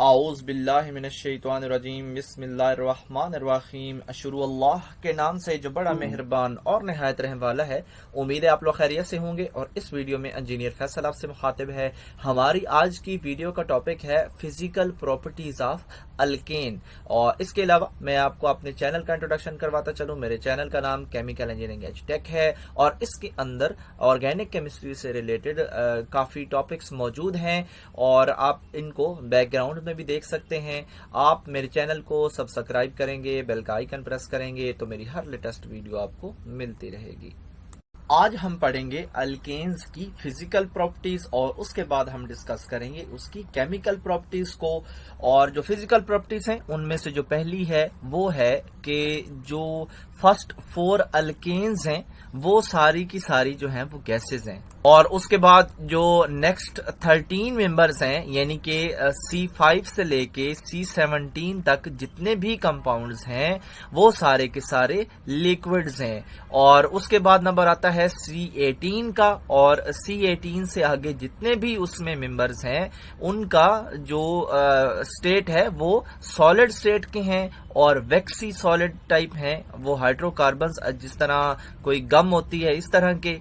आऊज़ बिल्लाहि मिनश्शैतानिर्रजीम बिस्मिल्लाहिर्रहमानिर्रहीम। शुरू अल्लाह के नाम से जो बड़ा मेहरबान और निहायत रहने वाला है। उम्मीद है आप लोग खैरियत से होंगे और इस वीडियो में इंजीनियर फैसल आपसे मुखातिब है। हमारी आज की वीडियो का टॉपिक है फिजिकल प्रॉपर्टीज ऑफ अल्केन। और इसके अलावा मैं आपको अपने चैनल का इंट्रोडक्शन करवाता चलूं। मेरे चैनल का नाम केमिकल इंजीनियरिंग एच टेक है और इसके अंदर ऑर्गेनिक केमिस्ट्री से रिलेटेड काफ़ी टॉपिक्स मौजूद हैं और आप इनको बैकग्राउंड में भी देख सकते हैं। आप मेरे चैनल को सब्सक्राइब करेंगे, बेल का आइकन प्रेस करेंगे तो मेरी हर लेटेस्ट वीडियो आपको मिलती रहेगी। आज हम पढ़ेंगे अल्केन्स की फिजिकल प्रॉपर्टीज और उसके बाद हम डिस्कस करेंगे उसकी केमिकल प्रॉपर्टीज को। और जो फिजिकल प्रॉपर्टीज हैं उनमें से जो पहली है वो है कि जो फर्स्ट 4 अल्केन्स हैं वो सारी की सारी जो हैं वो गैसेस हैं। और उसके बाद जो नेक्स्ट 13 मेंबर्स हैं यानी कि C5 से लेके C17 तक जितने भी कंपाउंड्स हैं वो सारे के सारे लिक्विड्स हैं। और उसके बाद नंबर आता है C18 का और C18 से आगे जितने भी उसमें मेंबर्स हैं उनका जो स्टेट है वो सॉलिड स्टेट के हैं और वैक्सी सॉलिड टाइप हैं। वो हाइड्रोकार्बन्स जिस तरह कोई गम होती है इस तरह के।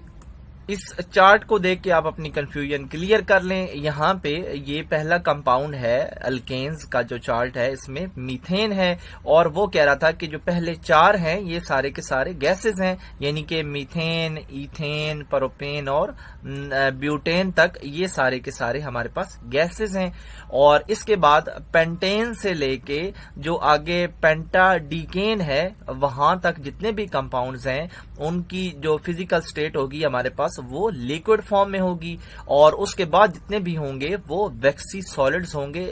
इस चार्ट को देख के आप अपनी कंफ्यूजन क्लियर कर लें। यहाँ पे ये पहला कंपाउंड है अल्केन्स का जो चार्ट है इसमें मीथेन है और वो कह रहा था कि जो पहले 4 हैं ये सारे के सारे गैसेस हैं यानी कि मीथेन, ईथेन, प्रोपेन और ब्यूटेन तक ये सारे के सारे हमारे पास गैसेस हैं। और इसके बाद पेंटेन से लेके जो आगे पेंटाडीकेन है वहां तक जितने भी कंपाउंड्स हैं उनकी जो फिजिकल स्टेट होगी हमारे पास वो लिक्विड फॉर्म में होगी। और उसके बाद जितने भी होंगे वो वैक्सी सॉलिड्स होंगे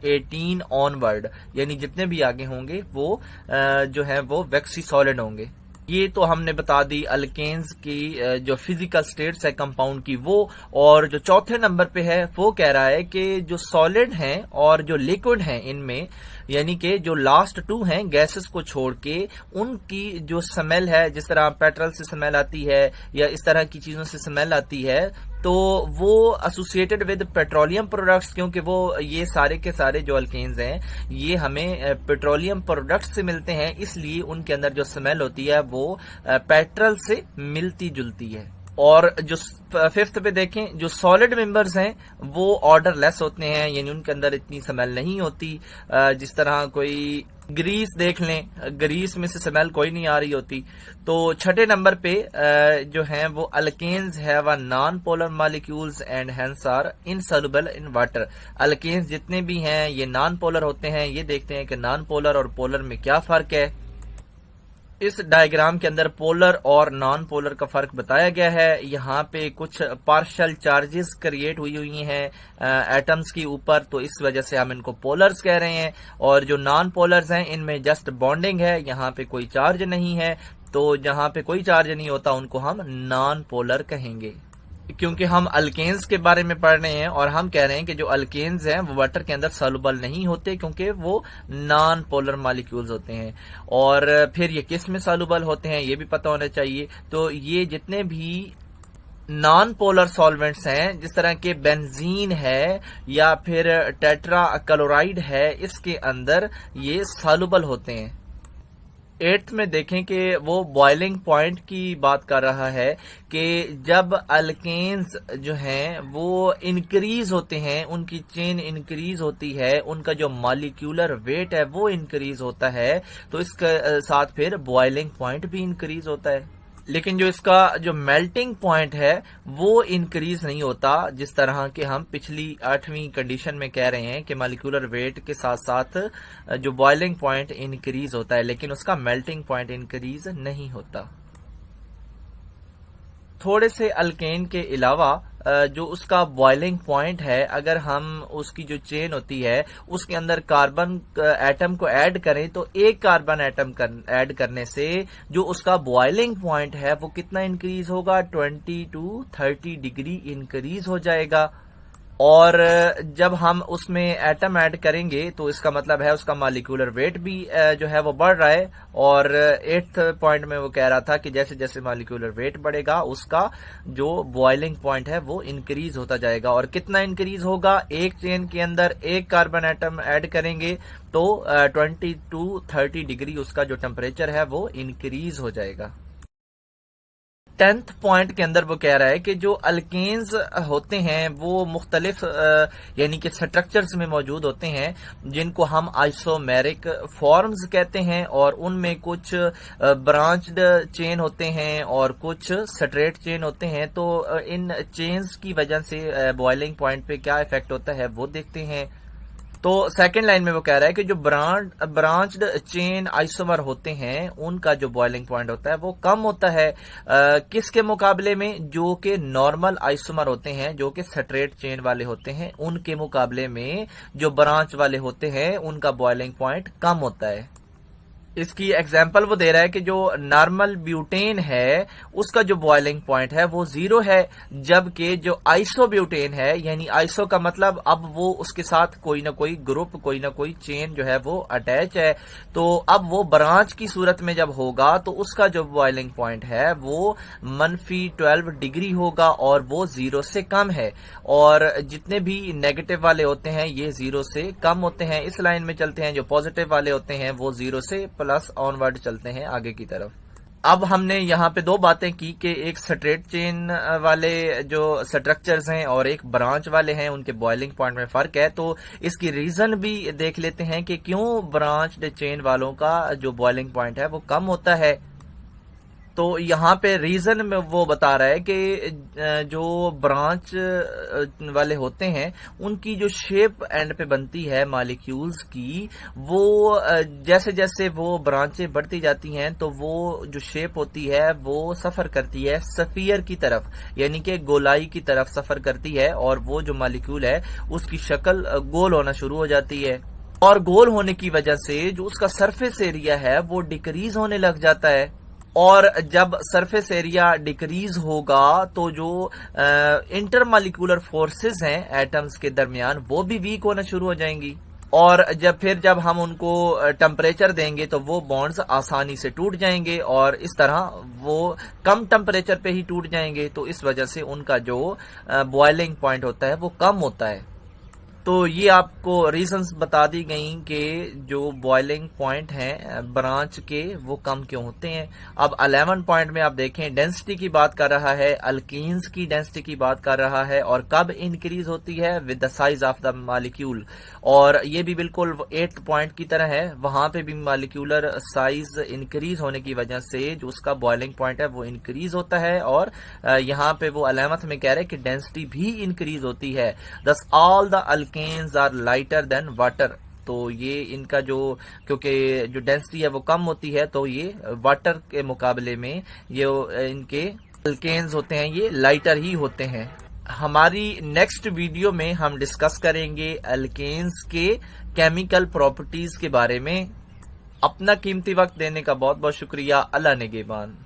18 ऑनवर्ड यानी जितने भी आगे होंगे वो जो है वो वैक्सी सॉलिड होंगे। ये तो हमने बता दी अल्केन्स की जो फिजिकल स्टेट्स है कंपाउंड की वो। और जो चौथे नंबर पे है वो कह रहा है कि जो सॉलिड हैं और जो लिक्विड हैं इनमें यानी कि जो लास्ट 2 हैं गैसेस को छोड़ के उनकी जो स्मेल है जिस तरह पेट्रोल से स्मेल आती है या इस तरह की चीजों से स्मेल आती है तो वो एसोसिएटेड विद पेट्रोलियम प्रोडक्ट्स, क्योंकि वो ये सारे के सारे जो अल्केन्स हैं ये हमें पेट्रोलियम प्रोडक्ट्स से मिलते हैं इसलिए उनके अंदर जो स्मेल होती है वो पेट्रोल से मिलती जुलती है। और जो 5th पे देखें जो सॉलिड मेंबर्स हैं वो ऑर्डर लेस होते हैं यानी उनके अंदर इतनी स्मेल नहीं होती। जिस तरह कोई ग्रीस देख लें, ग्रीस में से स्मेल कोई नहीं आ रही होती। तो 6ठे नंबर पे जो हैं वो alkanes have a non polar molecules and hence are insoluble in water. Alkanes जितने भी हैं ये नॉन पोलर होते हैं। ये देखते हैं कि नॉन पोलर और पोलर में क्या फर्क है। इस डायग्राम के अंदर पोलर और नॉन पोलर का फर्क बताया गया है। यहाँ पे कुछ पार्शियल चार्जेस क्रिएट हुई हैं एटम्स की ऊपर तो इस वजह से हम इनको पोलर्स कह रहे हैं। और जो नॉन पोलर्स हैं इनमें जस्ट बॉन्डिंग है, यहाँ पे कोई चार्ज नहीं है। तो जहाँ पे कोई चार्ज नहीं होता उनको हम नॉन पोलर कहेंगे। क्योंकि हम अल्केन्स के बारे में पढ़ रहे हैं और हम कह रहे हैं कि जो अल्केन्स हैं वो वाटर के अंदर सॉल्युबल नहीं होते क्योंकि वो नॉन पोलर मॉलिक्यूल्स होते हैं। और फिर ये किस में सॉल्युबल होते हैं ये भी पता होना चाहिए। तो ये जितने भी नॉन पोलर सॉल्वेंट्स हैं जिस तरह के बेंजीन है या फिर टेट्रा क्लोराइड है इसके अंदर ये सॉल्युबल होते हैं। 8th में देखें कि वो बॉइलिंग पॉइंट की बात कर रहा है कि जब अल्केन्स जो हैं वो इंक्रीज होते हैं, उनकी चेन इंक्रीज होती है, उनका जो मॉलिक्यूलर वेट है वो इंक्रीज होता है तो इसके साथ फिर बॉइलिंग पॉइंट भी इंक्रीज होता है। लेकिन जो इसका जो मेल्टिंग पॉइंट है वो इंक्रीज नहीं होता जिस तरह के हम पिछली 8वीं कंडीशन में कह रहे हैं कि मॉलिक्यूलर वेट के साथ साथ जो बॉइलिंग पॉइंट इंक्रीज होता है लेकिन उसका मेल्टिंग पॉइंट इंक्रीज नहीं होता। थोड़े से अल्केन के अलावा जो उसका बॉइलिंग पॉइंट है अगर हम उसकी जो चेन होती है उसके अंदर कार्बन एटम को ऐड करें तो एक कार्बन एटम ऐड करने से जो उसका बॉइलिंग पॉइंट है वो कितना इंक्रीज होगा 20 to 30 डिग्री इंक्रीज हो जाएगा। और जब हम उसमें एटम ऐड करेंगे तो इसका मतलब है उसका मॉलिक्यूलर वेट भी जो है वो बढ़ रहा है। और 8th पॉइंट में वो कह रहा था कि जैसे जैसे मॉलिक्यूलर वेट बढ़ेगा उसका जो बॉइलिंग पॉइंट है वो इंक्रीज होता जाएगा। और कितना इंक्रीज होगा, एक चेन के अंदर एक कार्बन एटम ऐड करेंगे तो 20 to 30 डिग्री उसका जो टेम्परेचर है वो इंक्रीज हो जाएगा। 10th पॉइंट के अंदर वो कह रहा है कि जो अल्केन्स होते हैं वो मुख्तलिफ यानी कि स्ट्रक्चर्स में मौजूद होते हैं जिनको हम आइसोमेरिक फॉर्म्स कहते हैं, और उनमें कुछ ब्रांच्ड चेन होते हैं और कुछ स्ट्रेट चेन होते हैं। तो इन चेन्स की वजह से बॉइलिंग पॉइंट पे क्या इफेक्ट होता है वो देखते हैं। तो सेकंड लाइन में वो कह रहा है कि जो ब्रांच्ड चेन आइसोमर होते हैं उनका जो बॉइलिंग पॉइंट होता है वो कम होता है किसके मुकाबले में, जो कि नॉर्मल आइसोमर होते हैं जो कि स्ट्रेट चेन वाले होते हैं उनके मुकाबले में जो ब्रांच वाले होते हैं उनका बॉइलिंग पॉइंट कम होता है। इसकी एग्जाम्पल वो दे रहा है कि जो नॉर्मल ब्यूटेन है उसका जो बॉइलिंग पॉइंट है वो 0 है, जबकि जो आइसो ब्यूटेन है, यानी आइसो का मतलब अब वो उसके साथ कोई ना कोई ग्रुप कोई ना कोई चेन जो है वो अटैच है, तो अब वो ब्रांच की सूरत में जब होगा तो उसका जो बॉइलिंग पॉइंट है वो -12 डिग्री होगा और वो 0 से कम है। और जितने भी नेगेटिव वाले होते हैं ये 0 से कम होते हैं। इस लाइन में चलते हैं, जो पॉजिटिव वाले होते हैं वो 0 से प्लस ऑनवर्ड चलते हैं आगे की तरफ। अब हमने यहाँ पे 2 बातें की कि एक स्ट्रेट चेन वाले जो स्ट्रक्चर्स हैं और एक ब्रांच वाले हैं उनके बॉइलिंग पॉइंट में फर्क है। तो इसकी रीजन भी देख लेते हैं कि क्यों ब्रांच्ड चेन वालों का जो बॉइलिंग पॉइंट है वो कम होता है। तो यहाँ पे रीजन में वो बता रहा है कि जो ब्रांच वाले होते हैं उनकी जो शेप एंड पे बनती है मॉलिक्यूल्स की, वो जैसे जैसे वो ब्रांचें बढ़ती जाती हैं तो वो जो शेप होती है वो सफर करती है स्फीयर की तरफ, यानी कि गोलाई की तरफ सफर करती है, और वो जो मॉलिक्यूल है उसकी शक्ल गोल होना शुरू हो जाती है। और गोल होने की वजह से जो उसका सरफेस एरिया है वो डिक्रीज होने लग जाता है। और जब सरफेस एरिया डिक्रीज होगा तो जो इंटरमॉलिक्यूलर फोर्सेस हैं एटम्स के दरमियान वो भी वीक होना शुरू हो जाएंगी। और जब हम उनको टेम्परेचर देंगे तो वो बॉन्ड्स आसानी से टूट जाएंगे और इस तरह वो कम टेम्परेचर पे ही टूट जाएंगे। तो इस वजह से उनका जो बॉइलिंग पॉइंट होता है वो कम होता है। तो ये आपको रीजंस बता दी गई कि जो बॉइलिंग पॉइंट हैं ब्रांच के वो कम क्यों होते हैं। अब 11 पॉइंट में आप देखें डेंसिटी की बात कर रहा है, अल्कीन्स की डेंसिटी की बात कर रहा है, और कब इंक्रीज होती है, with the size of the molecule. और ये भी बिल्कुल 8th पॉइंट की तरह है, वहां पे भी मॉलिक्यूलर साइज इंक्रीज होने की वजह से जो उसका बॉइलिंग पॉइंट है वो इंक्रीज होता है। और यहाँ पे वो 11th में कह रहे हैं कि डेंसिटी भी इंक्रीज होती है। Thus all the alkanes are lighter than water. तो ये इनका जो, क्योंकि जो डेंसिटी है वो कम होती है तो ये वाटर के मुकाबले में ये इनके अल्केन्स होते हैं ये लाइटर ही होते हैं। हमारी नेक्स्ट वीडियो में हम डिस्कस करेंगे अल्केन्स के केमिकल प्रॉपर्टीज के बारे में। अपना कीमती वक्त देने का बहुत बहुत शुक्रिया। अल्लाह निगहबान।